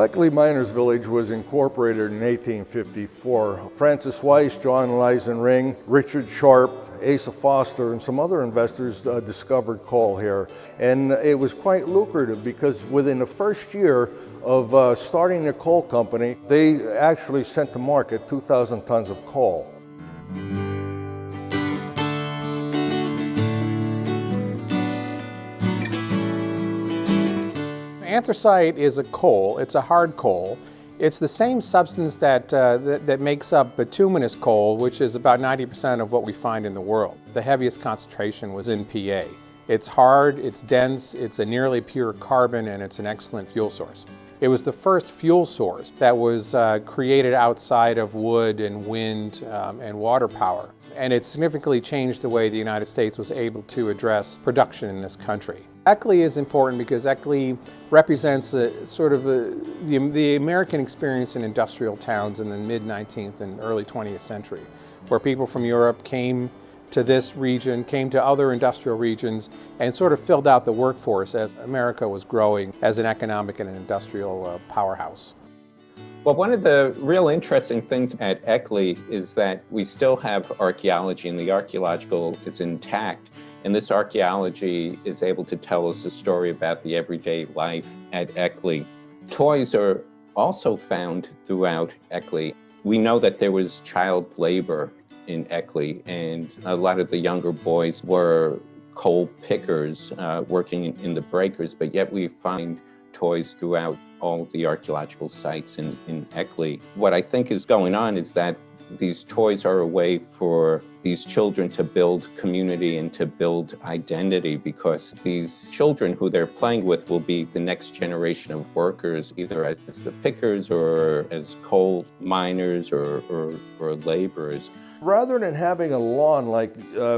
Eckley Miners Village was incorporated in 1854. Francis Weiss, John Lysen Ring, Richard Sharp, Asa Foster, and some other investors discovered coal here. And it was quite lucrative because within the first year of starting the coal company, they actually sent to market 2,000 tons of coal. Anthracite is a coal. It's a hard coal. It's the same substance that makes up bituminous coal, which is about 90% of what we find in the world. The heaviest concentration was in PA. It's hard, it's dense, it's a nearly pure carbon, and it's an excellent fuel source. It was the first fuel source that was created outside of wood and wind and water power. And it significantly changed the way the United States was able to address production in this country. Eckley is important because Eckley represents sort of the American experience in industrial towns in the mid-19th and early 20th century, where people from Europe came to this region, came to other industrial regions, and sort of filled out the workforce as America was growing as an economic and an industrial powerhouse. Well, one of the real interesting things at Eckley is that we still have archaeology, and the archaeological is intact. And this archaeology is able to tell us a story about the everyday life at Eckley. Toys are also found throughout Eckley. We know that there was child labor in Eckley, and a lot of the younger boys were coal pickers working in the breakers, but yet we find toys throughout all the archaeological sites in Eckley. What I think is going on is that these toys are a way for these children to build community and to build identity, because these children who they're playing with will be the next generation of workers, either as the pickers or as coal miners or laborers. Rather than having a lawn like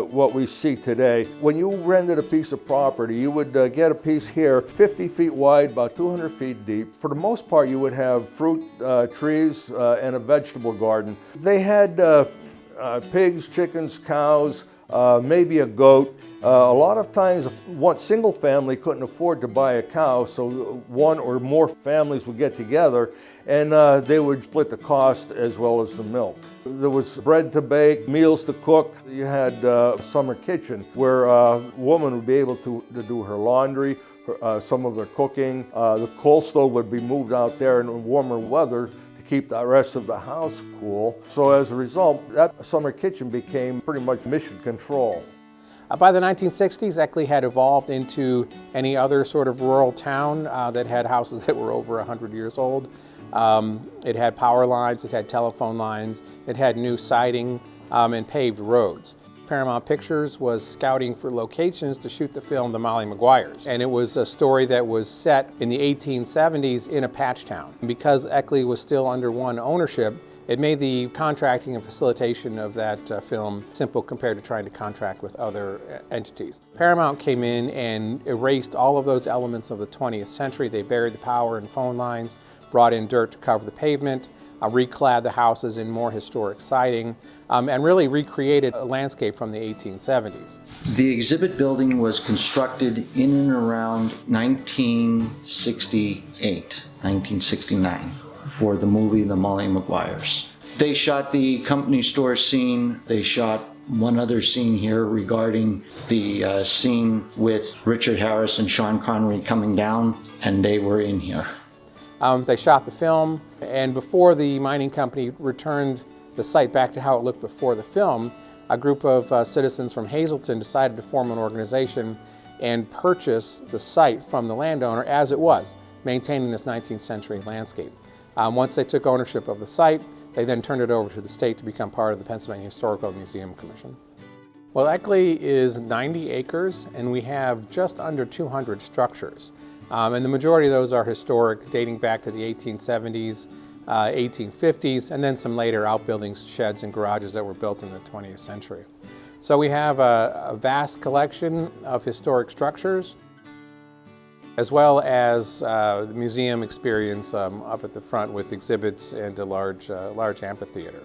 what we see today, when you rented a piece of property, you would get a piece here 50 feet wide, about 200 feet deep. For the most part, you would have fruit trees and a vegetable garden. They had pigs, chickens, cows, maybe a goat. A lot of times, one single family couldn't afford to buy a cow, so one or more families would get together and they would split the cost as well as the milk. There was bread to bake, meals to cook. You had a summer kitchen where a woman would be able to do her laundry, some of their cooking. The coal stove would be moved out there in warmer weather to keep the rest of the house cool. So as a result, that summer kitchen became pretty much mission control. By the 1960s, Eckley had evolved into any other sort of rural town that had houses that were over 100 years old. It had power lines, it had telephone lines, it had new siding and paved roads. Paramount Pictures was scouting for locations to shoot the film The Molly Maguires, and it was a story that was set in the 1870s in a patch town. Because Eckley was still under one ownership, it made the contracting and facilitation of that film simple compared to trying to contract with other entities. Paramount came in and erased all of those elements of the 20th century. They buried the power and phone lines, brought in dirt to cover the pavement, reclad the houses in more historic siding, and really recreated a landscape from the 1870s. The exhibit building was constructed in and around 1968, 1969. For the movie The Molly Maguires. They shot the company store scene. They shot one other scene here regarding the scene with Richard Harris and Sean Connery coming down, and they were in here. They shot the film, and before the mining company returned the site back to how it looked before the film, a group of citizens from Hazleton decided to form an organization and purchase the site from the landowner as it was, maintaining this 19th century landscape. Once they took ownership of the site, they then turned it over to the state to become part of the Pennsylvania Historical Museum Commission. Well, Eckley is 90 acres, and we have just under 200 structures. And the majority of those are historic, dating back to the 1870s, 1850s, and then some later outbuildings, sheds, and garages that were built in the 20th century. So we have a vast collection of historic structures, as well as the museum experience up at the front with exhibits and a large amphitheater.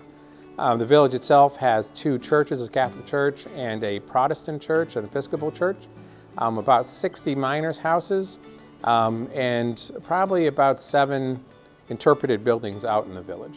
The village itself has two churches, a Catholic church and a Protestant church, an Episcopal church, about 60 miners' houses, and probably about 7 interpreted buildings out in the village.